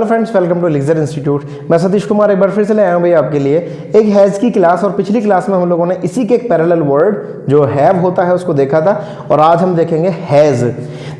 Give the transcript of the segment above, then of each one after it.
Friends, welcome to Elixir Institute. मैं सतीश कुमार एक बार फिर से ले आया हूं भाई आपके लिए एक हैज़ की क्लास। और पिछली क्लास में हम लोगों ने इसी के एक पैरेलल वर्ड जो हैव होता है उसको देखा था, और आज हम देखेंगे हैज़।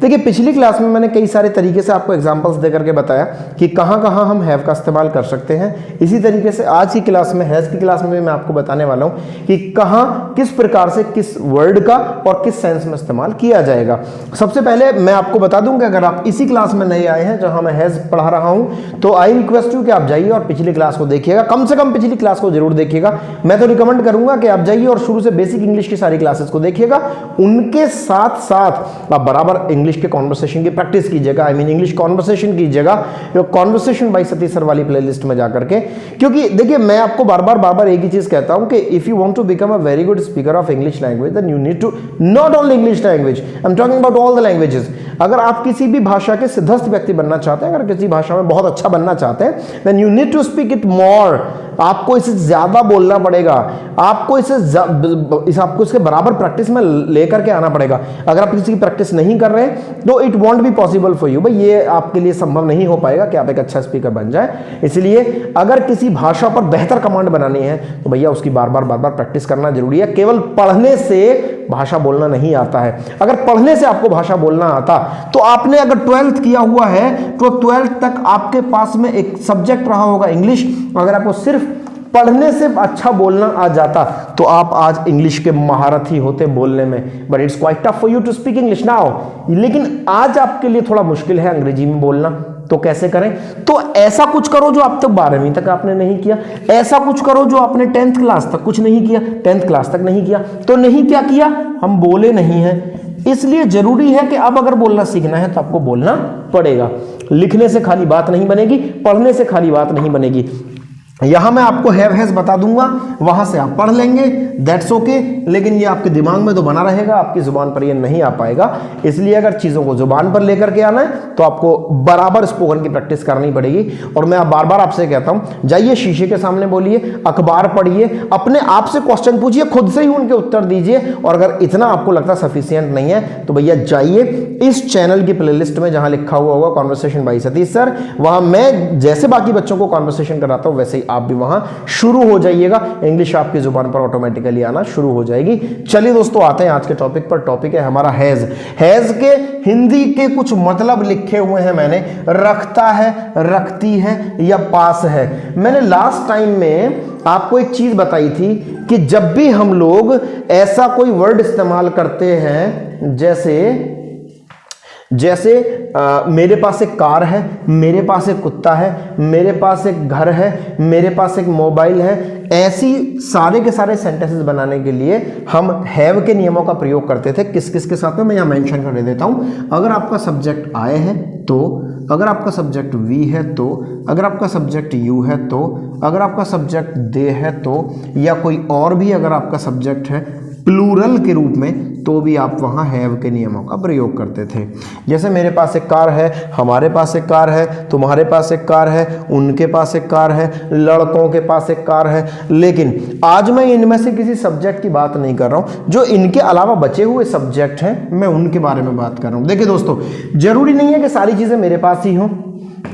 देखिए, पिछली क्लास में मैंने कई सारे तरीके से आपको एग्जांपल्स दे करके बताया कि कहाँ कहाँ हम हैव का इस्तेमाल कर सकते हैं। इसी तरीके से आज की क्लास में, हैज़ की क्लास में भी मैं आपको बताने वाला हूँ कि कहाँ किस प्रकार से किस वर्ड का और किस सेंस में इस्तेमाल किया जाएगा। सबसे पहले मैं आपको बता दूं कि अगर आप इसी क्लास में नए आए हैं जहां मैं हैज़ पढ़ा रहा हूं, तो आई रिक्वेस्ट यू कि आप जाइए और पिछली क्लास को देखिएगा। कम से कम पिछली क्लास को जरूर देखिएगा। मैं तो रिकमेंड करूंगा कि आप जाइए और शुरू से बेसिक इंग्लिश की सारी क्लासेस को देखिएगा। उनके साथ साथ आप बराबर इंग्लिश के कॉन्वर्सेशन की प्रैक्टिस कीजिएगा। आई मीन इंग्लिश कॉन्वर्सेशन कीजिएगा, जो कॉन्वर्सेशन बाय सतीश सर वाली प्लेलिस्ट में जाकर के। क्योंकि देखिए, मैं आपको बार बार एक ही चीज कहता हूं कि if you want to become a very good speaker of English language, then you need to not only English language, I am talking about all the languages. अगर आप किसी भी भाषा के सिद्धस्त व्यक्ति बनना चाहते हैं, अगर किसी भाषा में बहुत अच्छा बनना चाहते हैं, then you need to speak it more. आपको इसे ज्यादा बोलना पड़ेगा, आपको आपको इसके बराबर प्रैक्टिस में लेकर के आना पड़ेगा। अगर आप किसी की प्रैक्टिस नहीं कर रहे हैं तो it won't be possible for you. भाई, ये आपके लिए संभव नहीं हो पाएगा कि आप एक अच्छा स्पीकर बन जाए। इसलिए अगर किसी भाषा पर बेहतर कमांड बनानी है तो भैया उसकी बार बार प्रैक्टिस करना जरूरी है। केवल पढ़ने से भाषा बोलना नहीं आता है। अगर पढ़ने से आपको भाषा बोलना आता तो आपने अगर 12th किया हुआ है तो 12th तक आपके पास में एक सब्जेक्ट रहा होगा इंग्लिश। अगर आपको सिर्फ पढ़ने से अच्छा बोलना आ जाता तो आप आज इंग्लिश के महारथी होते बोलने में। But it's quite tough for you to speak English now. लेकिन आज आपके लिए थोड़ा मुश्किल है अंग्रेजी में बोलना, तो कैसे करें? तो ऐसा कुछ करो जो अब तक 12वीं तक आपने नहीं किया। ऐसा कुछ करो जो आपने 10th क्लास तक कुछ नहीं किया, 10th क्लास तक नहीं किया। तो नहीं क्या किया? हम बोले नहीं हैं। इसलिए जरूरी है कि अब अगर बोलना सीखना है तो आपको बोलना पड़ेगा। लिखने से खाली बात नहीं बनेगी, पढ़ने से खाली बात नहीं बनेगी। यहां मैं आपको हैव हैज बता दूंगा, वहां से आप पढ़ लेंगे, दैट्स ओके। लेकिन ये आपके दिमाग में तो बना रहेगा, आपकी जुबान पर ये नहीं आ पाएगा। इसलिए अगर चीजों को जुबान पर लेकर के आना है तो आपको बराबर स्पोकन की प्रैक्टिस करनी पड़ेगी। और मैं बार बार आपसे कहता हूं, जाइए शीशे के सामने बोलिए, अखबार पढ़िए, अपने आप से क्वेश्चन पूछिए, खुद से ही उनके उत्तर दीजिए। और अगर इतना आपको लगता सफिशियंट नहीं है तो भैया जाइए इस चैनल की प्लेलिस्ट में जहां लिखा हुआ होगा कॉन्वर्सेशन बाय सतीश सर, वहां मैं जैसे बाकी बच्चों को कॉन्वर्सेशन कराता हूं वैसे ही आप भी वहां शुरू हो जाइएगा। इंग्लिश आपकी जुबान पर ऑटोमेटिकली आना शुरू हो जाएगी। चलिए दोस्तों, आते हैं आज के टॉपिक पर। टॉपिक है हमारा हैज। हैज के हिंदी के कुछ मतलब लिखे हुए हैं मैंने। रखता है, रखती है या पास है। मैंने लास्ट टाइम में आपको एक चीज बताई थी कि जब भी हम लोग ऐसा कोई वर्ड इस्तेमाल करते हैं, जैसे मेरे पास एक कार है, मेरे पास एक कुत्ता है, मेरे पास एक घर है, मेरे पास एक मोबाइल है, ऐसी सारे के सारे सेंटेंसेस बनाने के लिए हम हैव के नियमों का प्रयोग करते थे। किस किस के साथ में मैं यहाँ मेंशन कर देता हूँ। अगर आपका सब्जेक्ट आए है तो, अगर आपका सब्जेक्ट वी है तो, अगर आपका सब्जेक्ट यू है तो, अगर आपका सब्जेक्ट दे है तो, या कोई और भी अगर आपका सब्जेक्ट है प्लूरल के रूप में, तो भी आप वहाँ हैव के नियमों का प्रयोग करते थे। जैसे मेरे पास एक कार है, हमारे पास एक कार है, तुम्हारे पास एक कार है, उनके पास एक कार है, लड़कों के पास एक कार है। लेकिन आज मैं इनमें से किसी सब्जेक्ट की बात नहीं कर रहा हूँ। जो इनके अलावा बचे हुए सब्जेक्ट हैं, मैं उनके बारे में बात कर रहा हूँ। देखिए दोस्तों, जरूरी नहीं है कि सारी चीज़ें मेरे पास ही हों,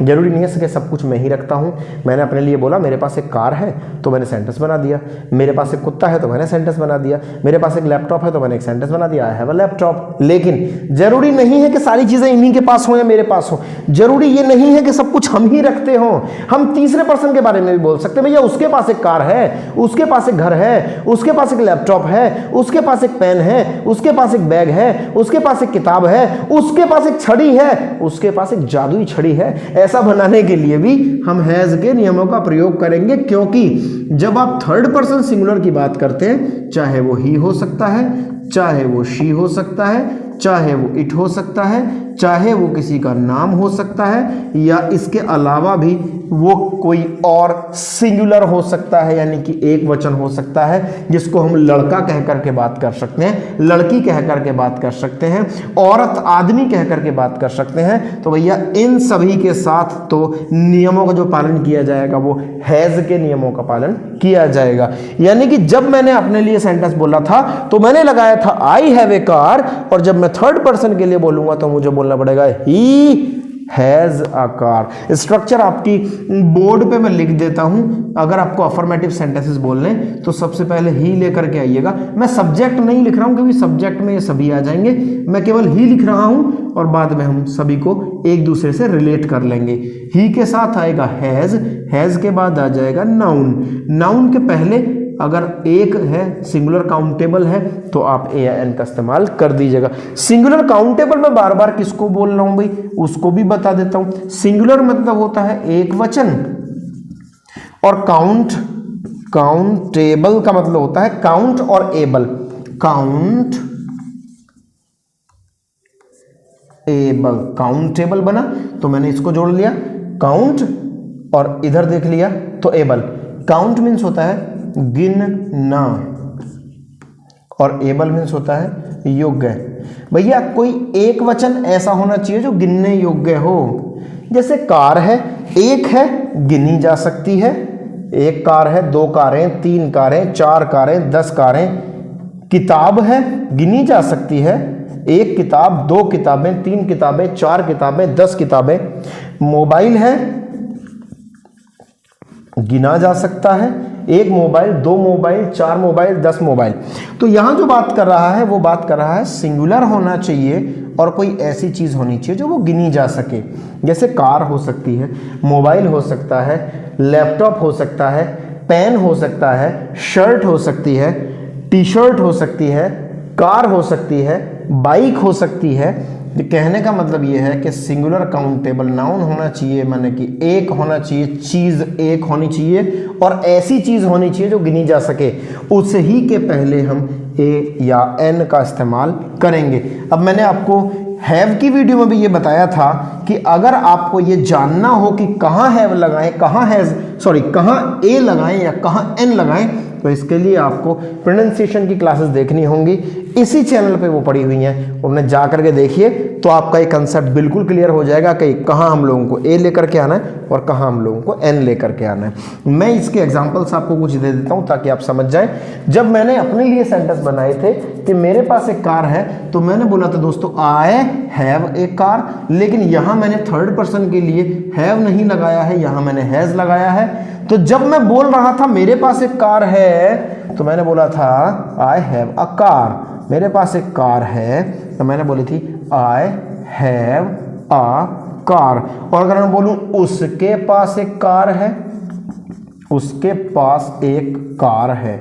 जरूरी नहीं है कि सब कुछ मैं ही रखता हूं। मैंने अपने लिए बोला मेरे पास एक कार है तो मैंने सेंटेंस बना दिया, मेरे पास एक कुत्ता है तो मैंने सेंटेंस बना दिया, मेरे पास एक लैपटॉप है तो मैंने एक सेंटेंस बना दिया, आई हैव अ लैपटॉप। लेकिन जरूरी नहीं है कि सारी चीजें इन्हीं के पास हो या मेरे पास हो। जरूरी ये नहीं है कि सब कुछ हम ही रखते हो। हम तीसरे पर्सन के बारे में भी बोल सकते हैं। भैया उसके पास एक कार है, उसके पास एक घर है, उसके पास एक लैपटॉप है, उसके पास एक पेन है, उसके पास एक बैग है, उसके पास एक किताब है, उसके पास एक छड़ी है, उसके पास एक जादुई छड़ी है। ऐसा बनाने के लिए भी हम हैज के नियमों का प्रयोग करेंगे। क्योंकि जब आप थर्ड पर्सन सिंगुलर की बात करते हैं, चाहे वो ही हो सकता है, चाहे वो शी हो सकता है, चाहे वो इट हो सकता है, चाहे वो किसी का नाम हो सकता है, या इसके अलावा भी वो कोई और सिंगुलर हो सकता है, यानी कि एक वचन हो सकता है, जिसको हम लड़का कह करके बात कर सकते हैं, लड़की कह करके बात कर सकते हैं, औरत आदमी कह करके बात कर सकते हैं। तो भैया इन सभी के साथ तो नियमों का जो पालन किया जाएगा वो हैज के नियमों का पालन किया जाएगा। यानी कि जब मैंने अपने लिए सेंटेंस बोला था तो मैंने लगाया था आई हैव ए कार, और जब मैं थर्ड पर्सन के लिए बोलूंगा तो मुझे बोलना पड़ेगा ही हैज अ कार। स्ट्रक्चर आपकी बोर्ड पे मैं लिख देता हूं। अगर आपको अफर्मेटिव सेंटेंसेस बोलने तो सबसे पहले ही लेकर के आइएगा। मैं सब्जेक्ट नहीं लिख रहा हूं क्योंकि सब्जेक्ट में ये सभी आ जाएंगे, मैं केवल ही लिख रहा हूं और बाद में हम सभी को एक दूसरे से रिलेट कर लेंगे। ही के साथ आएगा हैज, हैज के बाद आ जाएगा नाउन, नाउन के पहले अगर एक है सिंगुलर काउंटेबल है तो आप ए या एन का इस्तेमाल कर दीजिएगा। सिंगुलर काउंटेबल में बार बार किसको बोल रहा हूं भाई, उसको भी बता देता हूं। सिंगुलर मतलब होता है एक वचन, और काउंटेबल का मतलब होता है काउंट और एबल। काउंट एबल, काउंटेबल बना तो मैंने इसको जोड़ लिया काउंट, और इधर देख लिया तो एबल। काउंट मीन्स होता है गिनना और एबल मीन्स होता है योग्य। भैया कोई एक वचन ऐसा होना चाहिए जो गिनने योग्य हो। जैसे कार है, एक है गिनी जा सकती है, एक कार है, दो कारें, तीन कारें, चार कारें, 10 कारें। किताब है गिनी जा सकती है, एक किताब, दो किताबें, तीन किताबें, 4 किताबें, 10 किताबें। मोबाइल है गिना जा सकता है, एक मोबाइल, 2 मोबाइल, 4 मोबाइल, 10 मोबाइल। तो यहां जो बात कर रहा है वो बात कर रहा है सिंगुलर होना चाहिए और कोई ऐसी चीज होनी चाहिए जो वो गिनी जा सके। जैसे कार हो सकती है, मोबाइल हो सकता है, लैपटॉप हो सकता है, पेन हो सकता है, शर्ट हो सकती है, टी शर्ट हो सकती है, कार हो सकती है, बाइक हो सकती है। कहने का मतलब ये है कि सिंगुलर काउंटेबल नाउन होना चाहिए, माने कि एक होना चाहिए, चीज एक होनी चाहिए और ऐसी चीज होनी चाहिए जो गिनी जा सके। उस ही के पहले हम ए या एन का इस्तेमाल करेंगे। अब मैंने आपको हैव की वीडियो में भी ये बताया था कि अगर आपको ये जानना हो कि कहाँ हैव लगाएं, कहाँ हैज कहाँ ए लगाएं या कहाँ एन लगाएं, तो इसके लिए आपको प्रोनाउंसिएशन की क्लासेस देखनी होंगी। इसी चैनल पे वो पड़ी हुई हैं, उन्हें जा करके देखिए तो आपका ये कंसेप्ट बिल्कुल क्लियर हो जाएगा कि कहाँ हम लोगों को ए लेकर के आना है और कहाँ हम लोगों को एन लेकर के आना है। मैं इसके एग्जांपल्स आपको कुछ दे देता हूँ ताकि आप समझ जाएं। जब मैंने अपने लिए सेंटेंस बनाए थे कि मेरे पास एक कार है, तो मैंने बोला था दोस्तों आई हैव ए कार, लेकिन यहाँ मैंने थर्ड पर्सन के लिए हैव नहीं लगाया है, यहाँ मैंने हैज लगाया है। तो जब मैं बोल रहा था मेरे पास एक कार है, तो मैंने बोला था आई हैव अ कार। मेरे पास एक कार है तो मैंने बोली थी आई हैव अ कार। और अगर मैं बोलूं उसके पास एक कार है, उसके पास एक कार है,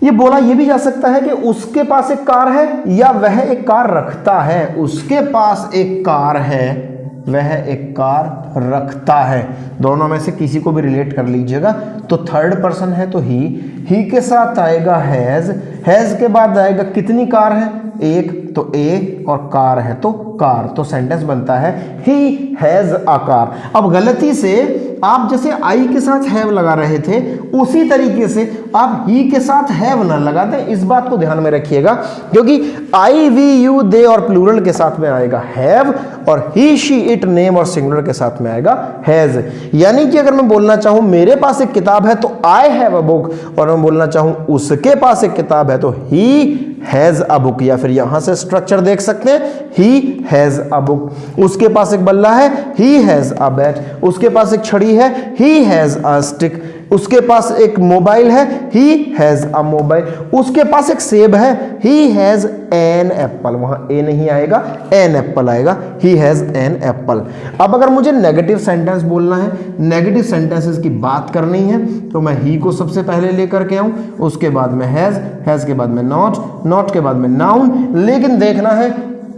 ये बोला ये भी जा सकता है कि उसके पास एक कार है या वह एक कार रखता है। उसके पास एक कार है, वह एक कार रखता है, दोनों में से किसी को भी रिलेट कर लीजिएगा। तो थर्ड पर्सन है तो ही के साथ आएगा हैज, हैज के बाद आएगा कितनी कार है, एक, तो ए, और कार है तो कार। तो सेंटेंस बनता है ही हैज अ कार। अब गलती से आप जैसे आई के साथ हैव लगा रहे थे, उसी तरीके से आप ही के साथ हैव ना लगा दें। इस बात को ध्यान में रखिएगा, क्योंकि आई, वी, यू, दे और प्लूरल के साथ में आएगा हैव, और ही, शी, इट, नेम और सिंगुलर के साथ में आएगा हैज। यानी कि अगर मैं बोलना चाहूं मेरे पास एक किताब है तो आई हैव अ बुक, और मैं बोलना चाहूं उसके पास एक किताब है तो ही हैज अ बुक। या फिर यहां से स्ट्रक्चर देख सकते हैं, ही हैज अ बुक। उसके पास एक बल्ला है, ही हैज अ बैट। उसके पास एक छड़ी है, ही हैज अ स्टिक। उसके पास एक मोबाइल है, ही हैज अ मोबाइल। उसके पास एक सेब है, ही हैज एन एप्पल। वहां ए नहीं आएगा, एन एप्पल आएगा, ही हैज एन एप्पल। अब अगर मुझे नेगेटिव सेंटेंस बोलना है, नेगेटिव सेंटेंसेस की बात करनी है, तो मैं ही को सबसे पहले लेकर के आऊं, उसके बाद में हैज, हैज के बाद में नॉट, नॉट के बाद में नाउन। लेकिन देखना है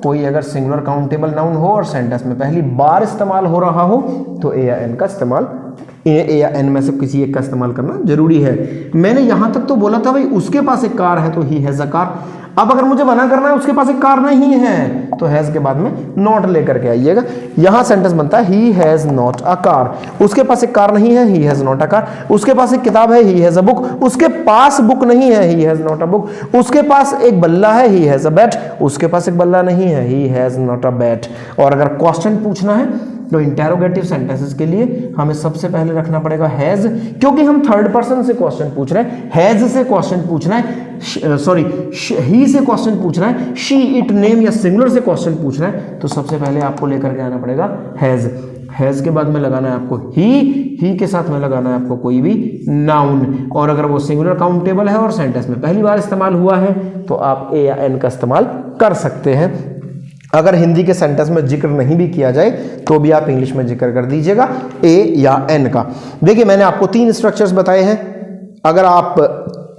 कोई अगर सिंगुलर काउंटेबल नाउन हो और सेंटेंस में पहली बार इस्तेमाल हो रहा हो तो ए या एन का इस्तेमाल, ए या एन में से किसी एक का इस्तेमाल करना जरूरी है। मैंने यहां तक तो बोला था भाई उसके पास एक कार है तो ही हैज अ कार। अब अगर मुझे मना करना है उसके पास एक कार नहीं है, तो हैज के बाद में नॉट लेकर के आइएगा। यहां सेंटेंस बनता है he has not a car. उसके पास एक कार नहीं है, he has not a car. उसके पास एक किताब है, ही हैज अ बुक। उसके पास बुक नहीं है, he has not a book. उसके पास एक बल्ला है, ही हैज अ बैट। उसके पास एक बल्ला नहीं है, he has not a bat. और अगर क्वेश्चन पूछना है तो इंटेरोगेटिव सेंटेंसेस के लिए हमें सबसे पहले रखना पड़ेगा हैज, क्योंकि हम थर्ड पर्सन से क्वेश्चन पूछ रहे हैं, हैज से क्वेश्चन पूछना है, सॉरी ही से क्वेश्चन पूछना है, शी इट नेम या सिंगुलर से क्वेश्चन पूछना है, तो सबसे पहले आपको लेकर के आना पड़ेगा हैज। हैज के बाद में लगाना है आपको ही के साथ में लगाना है आपको कोई भी नाउन, और अगर वो सिंगुलर काउंटेबल है और सेंटेंस में पहली बार इस्तेमाल हुआ है तो आप ए या एन का इस्तेमाल कर सकते हैं। अगर हिंदी के सेंटेंस में जिक्र नहीं भी किया जाए तो भी आप इंग्लिश में जिक्र कर दीजिएगा ए या एन का। देखिए मैंने आपको 3 स्ट्रक्चर्स बताए हैं,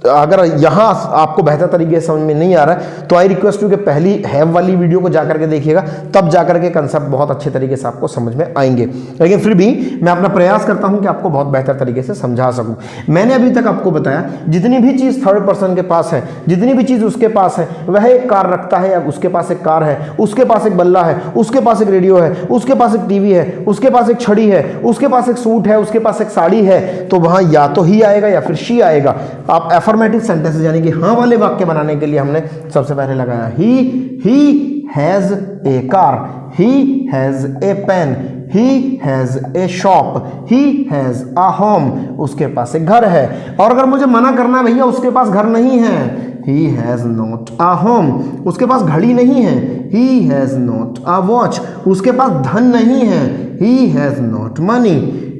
अगर यहाँ आपको बेहतर तरीके से समझ में नहीं आ रहा है तो आई रिक्वेस्ट यू कि पहली हैव वाली वीडियो को जाकर के देखिएगा, तब जाकर के कंसेप्ट बहुत अच्छे तरीके से आपको समझ में आएंगे। लेकिन फिर भी मैं अपना प्रयास करता हूं कि आपको बहुत बेहतर तरीके से समझा सकूं। मैंने अभी तक आपको बताया जितनी भी चीज़ थर्ड पर्सन के पास है, जितनी भी चीज़ उसके पास है, वह एक कार रखता है या उसके पास एक कार है, उसके पास एक बल्ला है, उसके पास एक रेडियो है, उसके पास एक टीवी है, उसके पास एक छड़ी है, उसके पास एक सूट है, उसके पास एक साड़ी है, तो वहां या तो ही आएगा या फिर शी आएगा। आप एफर्मेटिव सेंटेंसेस यानी कि हाँ वाले वाक्य बनाने के लिए हमने सबसे पहले लगाया he has a car, he has a pen, he has a shop, he has a home, उसके पास एक घर है। और अगर मुझे मना करना है भैया उसके पास घर नहीं है, he has not a home, उसके पास घड़ी नहीं है, he has not a watch, उसके पास धन नहीं है, ही हैज नॉट मनी,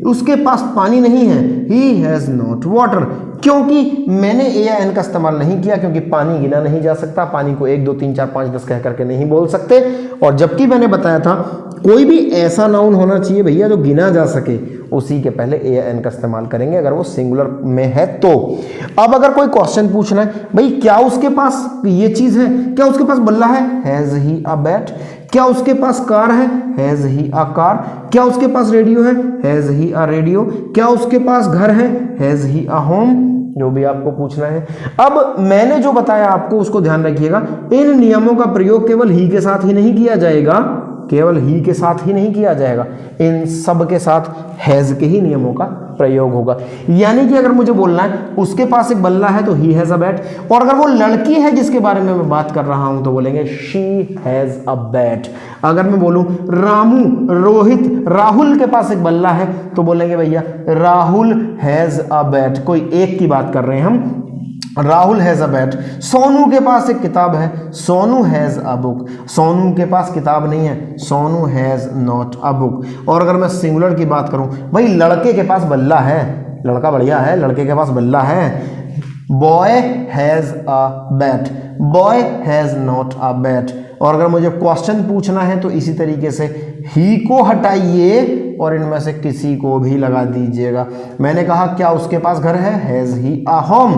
उसके पास पानी नहीं है, ही हैज नॉट वाटर। क्योंकि मैंने ए या एन का इस्तेमाल नहीं किया, क्योंकि पानी गिना नहीं जा सकता, पानी को 1 2 3 4 5 10 कह करके नहीं बोल सकते। और जबकि मैंने बताया था कोई भी ऐसा नाउन होना चाहिए भैया जो गिना जा सके, उसी के पहले ए या एन का इस्तेमाल करेंगे अगर वो सिंगुलर में है तो। अब अगर कोई क्वेश्चन पूछना है भाई क्या उसके पास ये चीज है, क्या उसके पास बल्ला है, हैज ही अ बैट, क्या उसके पास कार है, हैज ही अ कार, क्या उसके पास रेडियो है, हैज ही अ रेडियो, क्या उसके पास घर है, हैज ही अ होम, जो भी आपको पूछना है। अब मैंने जो बताया आपको उसको ध्यान रखिएगा, इन नियमों का प्रयोग केवल ही के साथ ही नहीं किया जाएगा, केवल ही के साथ ही नहीं किया जाएगा, इन सब के साथ हैज के ही नियमों का प्रयोग होगा। यानी कि अगर मुझे बोलना है उसके पास एक बल्ला है तो ही हैज अ बैट, और अगर वो लड़की है जिसके बारे में मैं बात कर रहा हूं तो बोलेंगे शी हैज अ बैट। अगर मैं बोलूं रामू, रोहित, राहुल के पास एक बल्ला है तो बोलेंगे भैया राहुल हैज अ बैट। कोई एक की बात कर रहे हैं हम, Rahul has a bat. Sonu के पास एक किताब है, Sonu has a book, Sonu के पास किताब नहीं है, Sonu has not a book. और अगर मैं सिंगुलर की बात करूं, भाई लड़के के पास बल्ला है, लड़का बढ़िया है, लड़के के पास बल्ला है, boy has a bat, boy has not a bat. और अगर मुझे क्वेश्चन पूछना है तो इसी तरीके से ही को हटाइए और इनमें से किसी को भी लगा दीजिएगा। मैंने कहा क्या उसके पास घर है, हैज ही अ होम।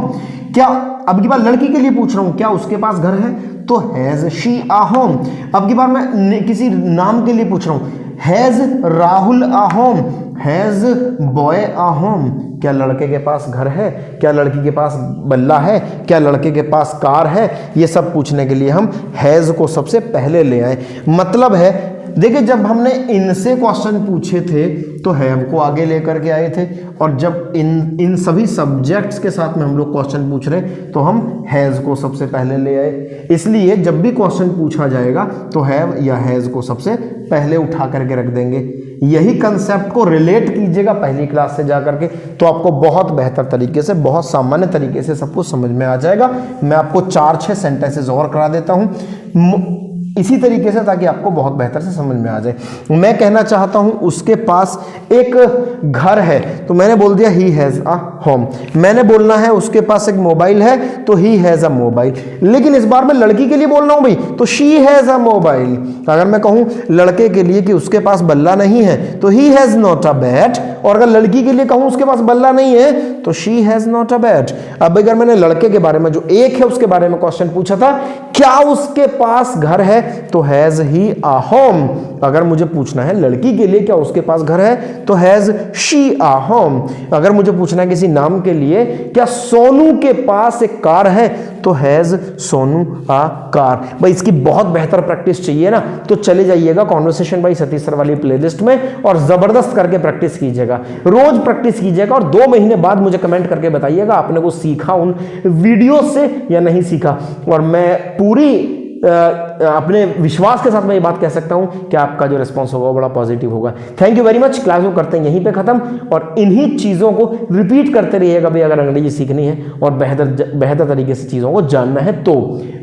क्या अब की बार लड़की के लिए पूछ रहा हूं क्या उसके पास घर है, तो हैज शी अ होम। अब की बार मैं किसी नाम के लिए पूछ रहा हूं, has Rahul a home, has boy a home. क्या लड़के के पास घर है, क्या लड़की के पास बल्ला है, क्या लड़के के पास कार है, ये सब पूछने के लिए हम हैज को सबसे पहले ले आए। मतलब है देखिए जब हमने इनसे क्वेश्चन पूछे थे तो हैव को आगे लेकर के आए थे, और जब इन सभी सब्जेक्ट्स के साथ में हम लोग क्वेश्चन पूछ रहे तो हम हैज को सबसे पहले ले आए। इसलिए जब भी क्वेश्चन पूछा जाएगा तो हैव या हैज को सबसे पहले उठा करके रख देंगे। यही कंसेप्ट को रिलेट कीजिएगा पहली क्लास से जाकर के, तो आपको बहुत बेहतर तरीके से, बहुत सामान्य तरीके से सब कुछ समझ में आ जाएगा। मैं आपको 4-6 सेंटेंसेस और करा देता हूं इसी तरीके से, ताकि आपको बहुत बेहतर से समझ में आ जाए। मैं कहना चाहता हूं उसके पास एक घर है तो मैंने बोल दिया ही हैज अ होम। मैंने बोलना है उसके पास एक मोबाइल है तो ही हैज अ मोबाइल। लेकिन इस बार मैं लड़की के लिए बोल रहा हूं भाई, तो शी हैज अ मोबाइल। अगर मैं कहूं लड़के के लिए कि उसके पास बल्ला नहीं है तो he has not a bat, और अगर लड़की के लिए कहूं उसके पास बल्ला नहीं है तो she has not a bat. अब अगर मैंने लड़के के बारे में जो एक है उसके बारे में क्वेश्चन पूछा था, क्या उसके पास घर है, तो हैज ही अ होम। अगर मुझे पूछना है लड़की के लिए क्या उसके पास घर है तो हैज शी अ होम। अगर मुझे पूछना है किसी नाम के लिए क्या सोनू के पास एक कार है तो हैज सोनू अ कार। भाई इसकी बहुत बेहतर प्रैक्टिस चाहिए ना, तो चले जाइएगा कॉन्वर्सेशन बाय सतीश सर वाली प्लेलिस्ट में और जबरदस्त करके प्रैक्टिस कीजिएगा, रोज प्रैक्टिस कीजिएगा, और 2 महीने बाद मुझे कमेंट करके बताइएगा आपने को सीखा उन वीडियो से या नहीं सीखा। और मैं पूरी अपने विश्वास के साथ मैं ये बात कह सकता हूं कि आपका जो रिस्पॉन्स होगा वो बड़ा पॉजिटिव होगा। Thank you very much. Class को करते हैं यहीं पे खत्म और इन्हीं चीज़ों को रिपीट करते रहिएगा भाई अगर अंग्रेजी सीखनी है और बेहतर तरीके से चीज़ों को जानना है तो।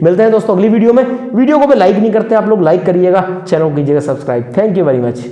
मिलते हैं दोस्तों अगली वीडियो में। वीडियो को भी लाइक नहीं करते आप लोग, लाइक करिएगा, चैनल को कीजिएगा subscribe. Thank you very much.